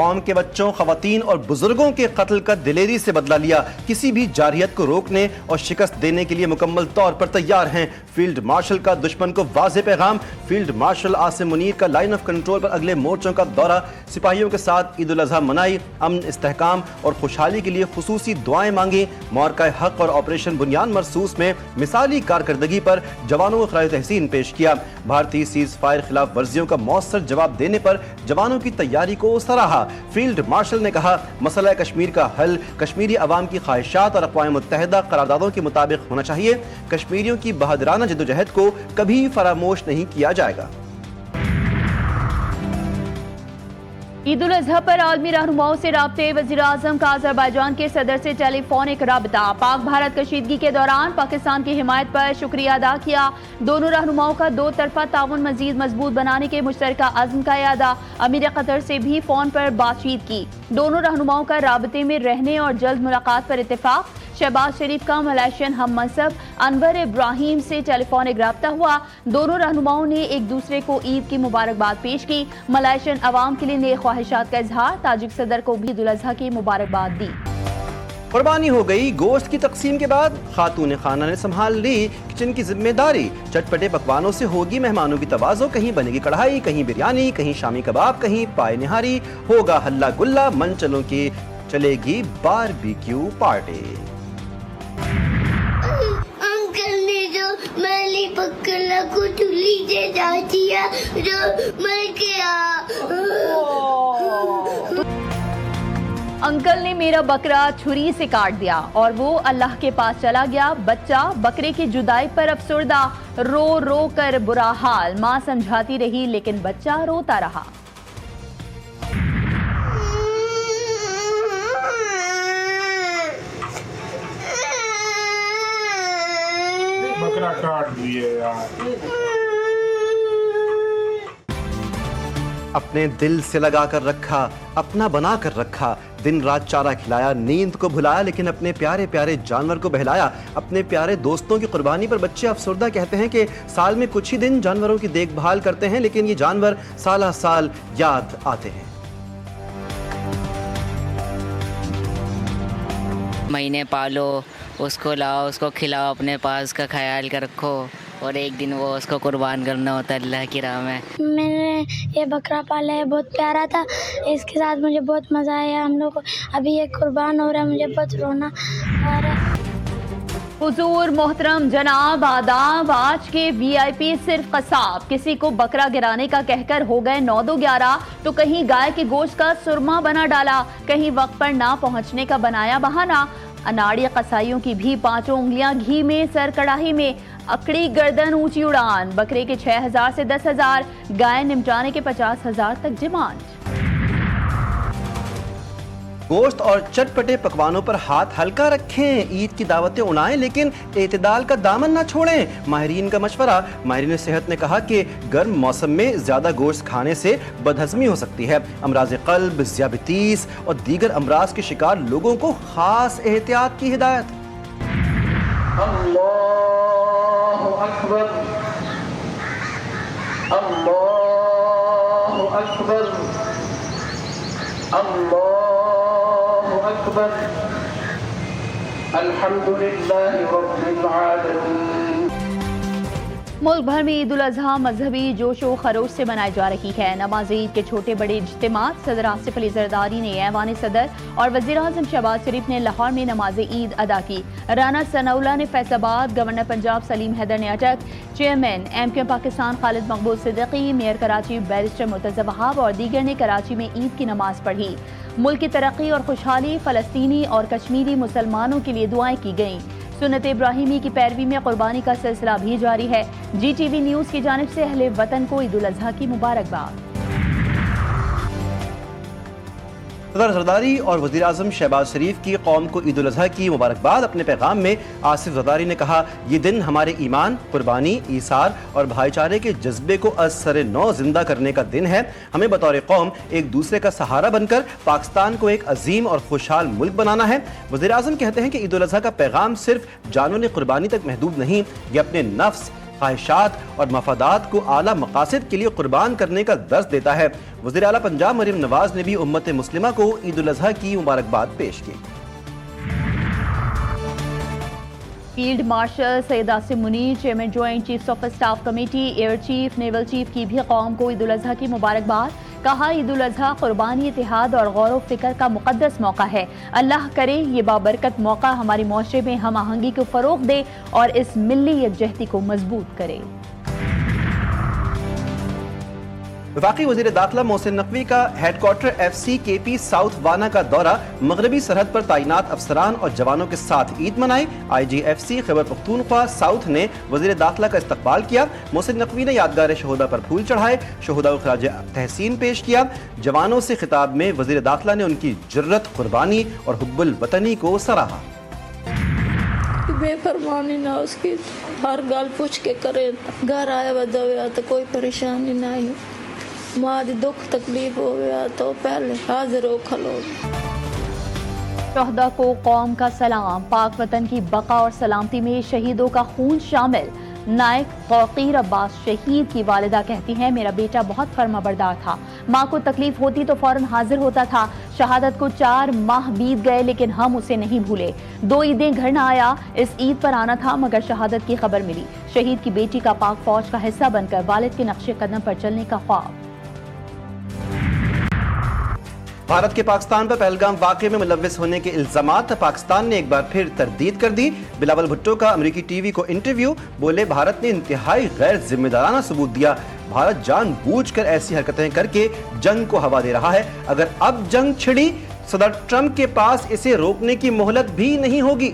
قوم کے بچوں، خواتین اور بزرگوں کے قتل کا دلیری سے بدلہ لیا، کسی بھی جارحیت کو روکنے اور شکست دینے کے لیے مکمل طور پر تیار ہیں۔ فیلڈ مارشل کا دشمن کو واضح پیغام۔ فیلڈ مارشل عاصم منیر کا لائن آف کنٹرول پر اگلے مورچوں کا دورہ۔ سپاہیوں کے ساتھ عید الاضحیٰ منائی، امن، استحکام اور خوشحالی کے لیے خصوصی دعائیں مانگی۔ معرکہ حق اور آپریشن بنیان مرصوص میں مثالی کارکردگی پر جوانوں کو خراج تحسین پیش کیا۔ بھارتی سیز فائر خلاف ورزیوں کا مؤثر جواب دینے پر جوانوں کی تیاری کو سراہا۔ فیلڈ مارشل نے کہا، مسئلہ کشمیر کا حل کشمیری عوام کی خواہشات اور اقوام متحدہ قراردادوں کے مطابق ہونا چاہیے۔ کشمیریوں کی بہادرانہ جدوجہد کو کبھی فراموش نہیں کیا جائے گا۔ عید الاضحیٰ پر عالمی رہنماؤں سے رابطے۔ وزیر اعظم کا آذربائیجان کے صدر سے ٹیلی فونک رابطہ۔ پاک بھارت کشیدگی کے دوران پاکستان کی حمایت پر شکریہ ادا کیا۔ دونوں رہنماؤں کا دو طرفہ تعاون مزید مضبوط بنانے کے مشترکہ عزم کا اعادہ۔ امیر قطر سے بھی فون پر بات چیت کی۔ دونوں رہنماؤں کا رابطے میں رہنے اور جلد ملاقات پر اتفاق۔ شہباز شریف کا ملائیشین ہم منصب انور ابراہیم سے ٹیلی فونک رابطہ ہوا۔ دونوں رہنماؤں نے ایک دوسرے کو عید کی مبارکباد پیش کی۔ ملائیشین عوام کے لیے نیک خواہشات کا اظہار۔ تاجک صدر کو بھی عید الاضحیٰ کی مبارکباد دی۔ قربانی ہو گئی، گوشت کی تقسیم کے بعد خاتون خانہ نے سنبھال لی کچن کی ذمہ داری۔ چٹپٹے پکوانوں سے ہوگی مہمانوں کی توازو، کہیں بنے گی کڑھائی، کہیں بریانی، کہیں شامی کباب، کہیں پائے نہاری، ہوگا ہلا گلا، منچلوں کی چلے گی باربیکیو پارٹی۔ ملی پکلا کو چولی سے جاتی ہے جو مر گیا۔ انکل نے میرا بکرا چھری سے کاٹ دیا اور وہ اللہ کے پاس چلا گیا۔ بچہ بکرے کی جدائی پر افسردہ، رو رو کر برا حال۔ ماں سمجھاتی رہی لیکن بچہ روتا رہا۔ بکرا کاٹ دیے یار۔ اپنے دل سے لگا کر رکھا، اپنا بنا کر رکھا، دن رات چارہ کھلایا، نیند کو بھلایا لیکن اپنے پیارے پیارے جانور کو بہلایا۔ اپنے پیارے دوستوں کی قربانی پر بچے افسردہ کہتے ہیں کہ سال میں کچھ ہی دن جانوروں کی دیکھ بھال کرتے ہیں لیکن یہ جانور سالہ سال یاد آتے ہیں۔ مہینے پالو، اس کو لاؤ، اس کو کھلاؤ، اپنے پاس کا خیال کر رکھو اور ایک دن وہ اس کو قربان کرنا ہوتا ہے اللہ کی راہ میں۔ میں نے یہ بکرا پالا ہے، بہت پیارا تھا، اس کے ساتھ مجھے بہت مزہ آیا۔ ہم لوگ ابھی یہ قربان ہو رہا ہے، مجھے بہت رونا آ رہا ہے۔ حضور محترم جناب آداب، آج کے وی آئی پی صرف قصاب کسی کو بکرا گرانے کا کہہ کر ہو گئے 9-2-11 تو کہیں گائے کے گوشت کا سرما بنا ڈالا، کہیں وقت پر نہ پہنچنے کا بنایا بہانہ۔ اناڑی قصائیوں کی بھی 5 انگلیاں گھی میں، سر کڑاہی میں، اکڑی گردن اونچی اڑان۔ بکرے کے 6,000 سے 10,000، گائے نمٹانے کے 50,000 تک ڈیمانڈ۔ گوشت اور چٹپٹے پکوانوں پر ہاتھ ہلکا رکھیں، عید کی دعوتیں اڑائیں لیکن اعتدال کا دامن نہ چھوڑیں۔ ماہرین کا مشورہ۔ ماہرین صحت نے کہا کہ گرم موسم میں زیادہ گوشت کھانے سے بدہضمی ہو سکتی ہے۔ امراض قلب، ذیابیطیس اور دیگر امراض کے شکار لوگوں کو خاص احتیاط کی ہدایت۔ اللہ اکبر، اللہ اکبر، اللہ اکبر، الحمدللہ رب العالمین۔ ملک بھر میں عید الاضحیٰ مذہبی جوش و خروش سے منائی جا رہی ہے۔ نماز عید کے چھوٹے بڑے اجتماعات صدر آصف علی زرداری نے ایوان صدر اور وزیر اعظم شہباز شریف نے لاہور میں نماز عید ادا کی۔ رانا ثناء اللہ نے فیصل آباد، گورنر پنجاب سلیم حیدر نے اٹک، چیئرمین MQ پاکستان خالد مقبول صدیقی، میئر کراچی بیرسٹر مرتضی وہاب اور دیگر نے کراچی میں عید کی نماز پڑھی۔ ملک کی ترقی اور خوشحالی، فلسطینی اور کشمیری مسلمانوں کے لیے دعائیں کی گئیں۔ سنت ابراہیمی کی پیروی میں قربانی کا سلسلہ بھی جاری ہے۔ GTV نیوز کی جانب سے اہل وطن کو عید الاضحیٰ کی مبارکباد۔ صدر زرداری اور وزیر اعظم شہباز شریف کی قوم کو عید الاضحیٰ کی مبارکباد۔ اپنے پیغام میں آصف زرداری نے کہا، یہ دن ہمارے ایمان، قربانی، ایثار اور بھائی چارے کے جذبے کو از سر نو زندہ کرنے کا دن ہے۔ ہمیں بطور قوم ایک دوسرے کا سہارا بن کر پاکستان کو ایک عظیم اور خوشحال ملک بنانا ہے۔ وزیر اعظم کہتے ہیں کہ عید الاضحیٰ کا پیغام صرف جانور قربانی تک محدود نہیں، یہ اپنے نفس، ख्वाहिशात और मफादात को आला मकासद के लिए कुर्बान करने का दर्स देता है। वज़ीर आला पंजाब मरीम नवाज ने भी उम्मत मुस्लिमा को ईद उल अज़हा की मुबारकबाद पेश की। Field marshal Syed Asim Munir, chairman joint chiefs of staff committee, air chief, naval chief की भी कौम को ईद उल अज़हा की मुबारकबाद। कहा, ईद उल अज़हा कुर्बानी, इत्तेहाद और गौर व फिक्र का मुक़द्दस मौका है। अल्लाह करे ये बाबरकत मौका हमारे मुआशरे में हम आहंगी को फ़रोग़ दे और इस मिली यकजहती को मजबूत करे। वफाकी वज़ीर दाखिला मोहसिन नकवी का हेडक्वार्टर FCKP साउथ वाना का दौरा, मगरबी सरहद पर तैनात अफसरान और जवानों के साथ ईद मनाई। IGFC खैबर पख्तूनख्वा साउथ ने वज़ीर दाखिला का इस्तकबाल किया। मोहसिन नकवी ने यादगार शहोदा पर फूल चढ़ाए, शहोदा को खराज तहसीन पेश किया। जवानों से खिताब में वज़ीर दाखिला ने उनकी जुर्रत, कुर्बानी और हुब्बुल वतनी को सराहा। बेफरमानी ना उसकी, हर गल पूछ के करे, घर आया वह तो कोई परेशानी नहीं, माँ दी दुख तकलीफ हो गया तो पहले हाजिर हो खलो। शहदा को कौम का सलाम, पाक वतन की बका और सलामती में शहीदों का खून शामिल। नायक फ़कीर अब्बास शहीद की वालिदा कहती हैं, मेरा बेटा बहुत फर्माबरदार था, माँ को तकलीफ होती तो फौरन हाजिर होता था। शहादत को 4 माह बीत गए लेकिन हम उसे नहीं भूले। 2 ईदें घर न आया, इस ईद पर आना था मगर शहादत की खबर मिली। शहीद की बेटी का पाक फौज का हिस्सा बनकर वालिद के नक्शे कदम पर चलने का ख्वाब। भारत के पाकिस्तान पर पहलगाम वाक़े में मुलव्विस होने के इल्जामात, पाकिस्तान ने एक बार फिर तरदीद कर दी। बिलावल भुट्टो का अमेरिकी टीवी को इंटरव्यू, बोले भारत ने इंतहाई गैर जिम्मेदाराना सबूत दिया। भारत जानबूझकर ऐसी हरकतें करके जंग को हवा दे रहा है। अगर अब जंग छिड़ी, सदर ट्रंप के पास इसे रोकने की मोहलत भी नहीं होगी।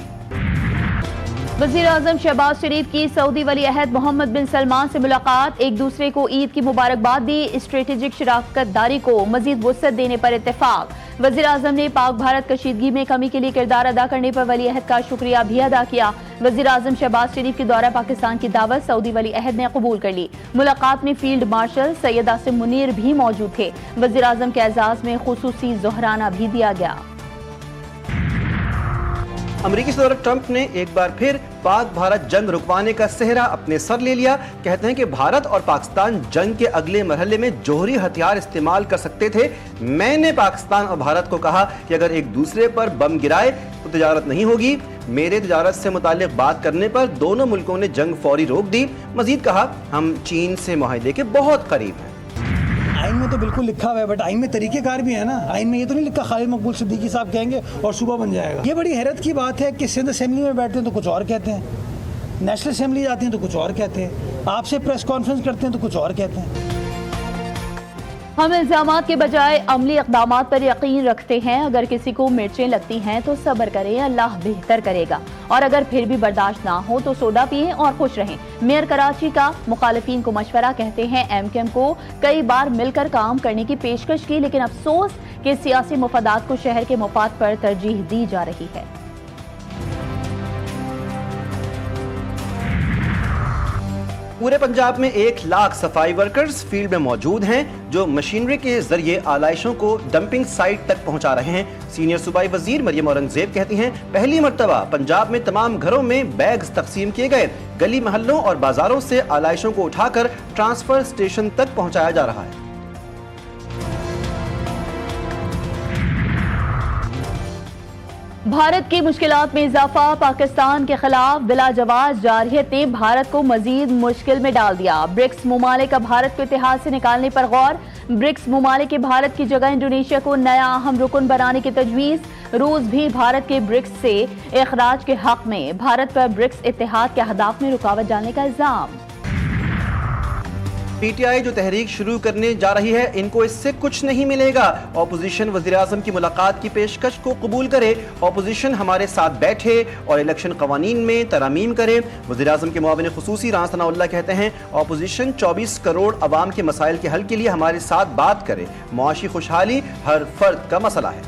वज़ीर आज़म शहबाज शरीफ की सऊदी वली अहद मोहम्मद बिन सलमान से मुलाकात, एक दूसरे को ईद की मुबारकबाद दी। स्ट्रेटेजिक शराकत दारी को मजीद वुसअत देने पर इत्तेफाक। वज़ीर आज़म ने पाक भारत कशीदगी में कमी के लिए किरदार अदा करने पर वली अहद का शुक्रिया भी अदा किया। वज़ीर आज़म शहबाज शरीफ की दौरा पाकिस्तान की दावत सऊदी वली अहद ने कबूल कर ली। मुलाकात में फील्ड मार्शल सैयद आसिम मुनीर भी मौजूद थे। वज़ीर आज़म के एजाज़ में खुसूसी ज़ोहराना भी दिया गया। अमेरिकी सदर ट्रंप ने एक बार फिर पाक भारत जंग रुकवाने का सेहरा अपने सर ले लिया। कहते हैं कि भारत और पाकिस्तान जंग के अगले मरहले में जोहरी हथियार इस्तेमाल कर सकते थे। मैंने पाकिस्तान और भारत को कहा कि अगर एक दूसरे पर बम गिराए तो तिजारत नहीं होगी। मेरे तिजारत से मुताल्लिक बात करने पर दोनों मुल्कों ने जंग फौरी रोक दी। मजीद कहा, हम चीन से मुआहदे के बहुत करीब हैं। आइन में तो बिल्कुल लिखा हुआ है, बट आइन में तरीक़ेकार भी है ना। आइन में ये तो नहीं लिखा खालिद मकबूल सिद्दीकी साहब कहेंगे और सूबा बन जाएगा। ये बड़ी हैरत की बात है कि सिंध असेंबली में बैठते हैं तो कुछ और कहते हैं, नेशनल असेंबली जाते हैं तो कुछ और कहते हैं, आपसे प्रेस कॉन्फ्रेंस करते हैं तो कुछ और कहते हैं। हम इल्जामात के बजाय अमली इक़दामात पर यकीन रखते हैं। अगर किसी को मिर्चें लगती हैं तो सब्र करें, अल्लाह बेहतर करेगा। और अगर फिर भी बर्दाश्त ना हो तो सोडा पिएं और खुश रहें। मेयर कराची का मुखालिफिन को मशवरा, कहते हैं MKM को कई बार मिलकर काम करने की पेशकश की लेकिन अफसोस कि सियासी मफादात को शहर के मफाद पर तरजीह दी जा रही है। पूरे पंजाब में 1 लाख सफाई वर्कर्स फील्ड में मौजूद हैं जो मशीनरी के जरिए आलाइशों को डंपिंग साइट तक पहुंचा रहे हैं। सीनियर सूबाई वजीर मरियम औरंगजेब कहती हैं, पहली मर्तबा पंजाब में तमाम घरों में बैग्स तकसीम किए गए। गली महल्लों और बाजारों से आलाइशों को उठाकर ट्रांसफर स्टेशन तक पहुंचाया जा रहा है। भारत की मुश्किलात में इजाफा, पाकिस्तान के खिलाफ बिलाजवाब जारहियत ने भारत को मजीद मुश्किल में डाल दिया। ब्रिक्स मुमालिक का भारत को इत्तेहाद से निकालने पर गौर। ब्रिक्स मुमालिक के भारत की जगह इंडोनेशिया को नया अहम रुकन बनाने की तजवीज़। रूस भी भारत के ब्रिक्स से इखराज के हक में। भारत पर ब्रिक्स इत्तेहाद के अहदाफ में रुकावट डालने का इल्जाम। PTI जो तहरीक शुरू करने जा रही है, इनको इससे कुछ नहीं मिलेगा। ऑपोजिशन वज़ीर आज़म की मुलाकात की पेशकश को कबूल करे। ऑपोजिशन हमारे साथ बैठे और इलेक्शन कवानीन में तरामीम करे। वज़ीर आज़म के मुआविन खुसूसी राना सनाउल्लाह कहते हैं, ऑपोजिशन 24 करोड़ अवाम के मसाइल के हल के लिए हमारे साथ बात करे। मुआशी खुशहाली हर फर्द का मसला है।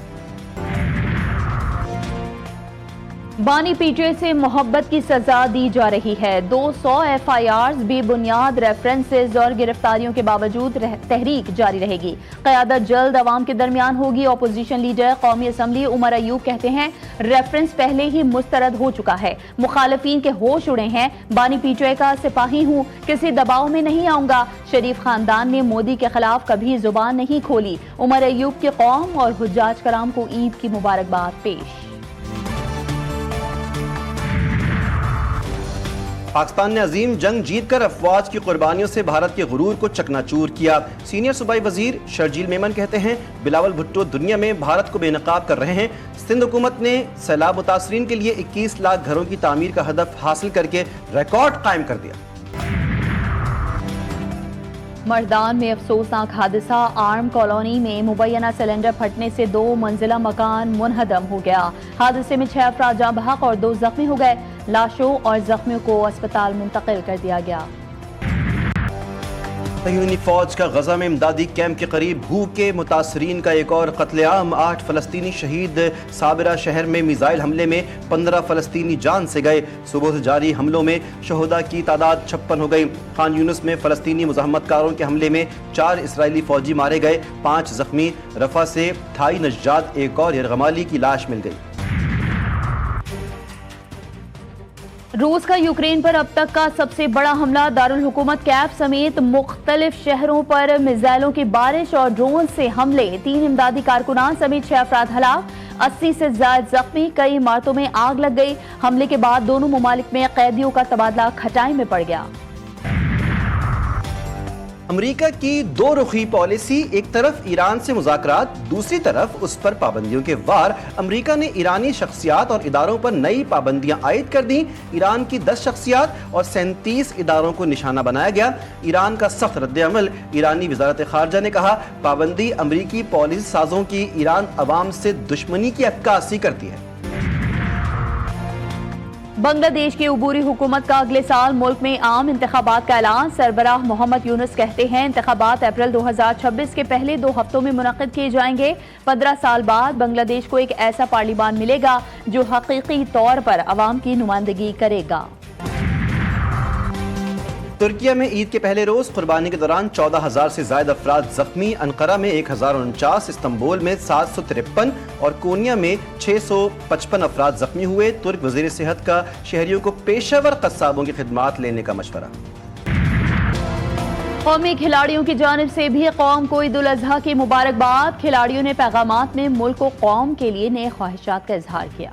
बानी पीटे से मोहब्बत की सजा दी जा रही है। 200 FIRs बेबुनियाद रेफरेंसेस और गिरफ्तारियों के बावजूद तहरीक जारी रहेगी। क़यादत जल्द अवाम के दरमियान होगी। अपोजिशन लीडर कौमी असम्बली उमर अयूब कहते हैं रेफरेंस पहले ही मुस्तरद हो चुका है। मुखालिफिन के होश उड़े हैं। बानी पीटे का सिपाही हूँ, किसी दबाव में नहीं आऊंगा। शरीफ खानदान ने मोदी के खिलाफ कभी जुबान नहीं खोली। उमर अयूब के कौम और हुज्जाज कराम को ईद की मुबारकबाद पेश। पाकिस्तान ने अजीम जंग जीतकर अफवाज की कुर्बानियों से भारत के गुरूर को चकनाचूर किया। सीनियर सूबाई वजीर शर्जील मेमन कहते हैं बिलावल भुट्टो दुनिया में भारत को बेनकाब कर रहे हैं। सिंध हुकूमत ने सैलाब मुतासरीन के लिए 21 लाख घरों की तामीर का हदफ हासिल करके रिकॉर्ड कायम कर दिया। मर्दान में अफसोसनाक हादसा। आर्म कॉलोनी में मुबैना सिलेंडर फटने से 2 मंजिला मकान मुनहदम हो गया। हादसे में 6 अफराद जाँ बहक और 2 जख्मी हो गए। लाशों और जख्मियों को अस्पताल मुंतकिल कर दिया गया। सह्यूनी फौज का गजा में इमदादी कैंप के करीब भूख के मुतासरीन का एक और कत्लेआम। 8 फलस्तीनी शहीद। साबिरा शहर में मिसाइल हमले में 15 फलस्तीनी जान से गए। सुबह से जारी हमलों में शहदा की तादाद 56 हो गई। खान यूनुस में फलस्तीनी मुज़ाहमतकारों के हमले में 4 इसराइली फौजी मारे गए, 5 जख्मी। रफा से थाई नज्जाद एक और यरगमाली की लाश मिल गई। रूस का यूक्रेन पर अब तक का सबसे बड़ा हमला। दारुल हुकूमत कैफ समेत मुख्तलिफ शहरों पर मिसाइलों की बारिश और ड्रोन से हमले। 3 इमदादी कारकुनान समेत 6 अफराद हलाक, 80 से ज्यादा जख्मी। कई इमारतों में आग लग गई। हमले के बाद दोनों मुमालिक में कैदियों का तबादला खटाई में पड़ गया। अमेरिका की 2 रुखी पॉलिसी, एक तरफ ईरान से मुज़ाकरात, दूसरी तरफ उस पर पाबंदियों के वार। अमेरिका ने ईरानी शख्सियात और इदारों पर नई पाबंदियां आयद कर दी। ईरान की 10 शख्सियात और 37 इदारों को निशाना बनाया गया। ईरान का सख्त रद्द-ए-अमल। ईरानी वज़ारत ख़ारजा ने कहा पाबंदी अमेरिकी पॉलिसी साजों की ईरान अवाम से दुश्मनी की अक्कासी करती है। बांग्लादेश की उबूरी हुकूमत का अगले साल मुल्क में आम इंतखाबात का ऐलान। सरबराह मोहम्मद यूनुस कहते हैं इंतखाबात अप्रैल 2026 के पहले 2 हफ्तों में मुनक़िद किए जाएंगे। 15 साल बाद बांग्लादेश को एक ऐसा पार्लियामान मिलेगा जो हकीकी तौर पर अवाम की नुमाइंदगी करेगा। तुर्किया में ईद के पहले रोज कुर्बानी के दौरान 14,000 से ज्यादा अफराद जख्मी। अनकरा में 1049, इस्तांबुल में 753 और कोनिया में 655 अफराद जख्मी हुए। तुर्क वजीर सेहत का शहरियों को पेशेवर कस्साबों की खिदमात लेने का मशवरा। कौमी खिलाड़ियों की जानिब से भी कौम को ईद उल अजहा की मुबारकबाद। खिलाड़ियों ने पैगामात में मुल्क को कौम के लिए नए ख्वाहिशात का इजहार किया।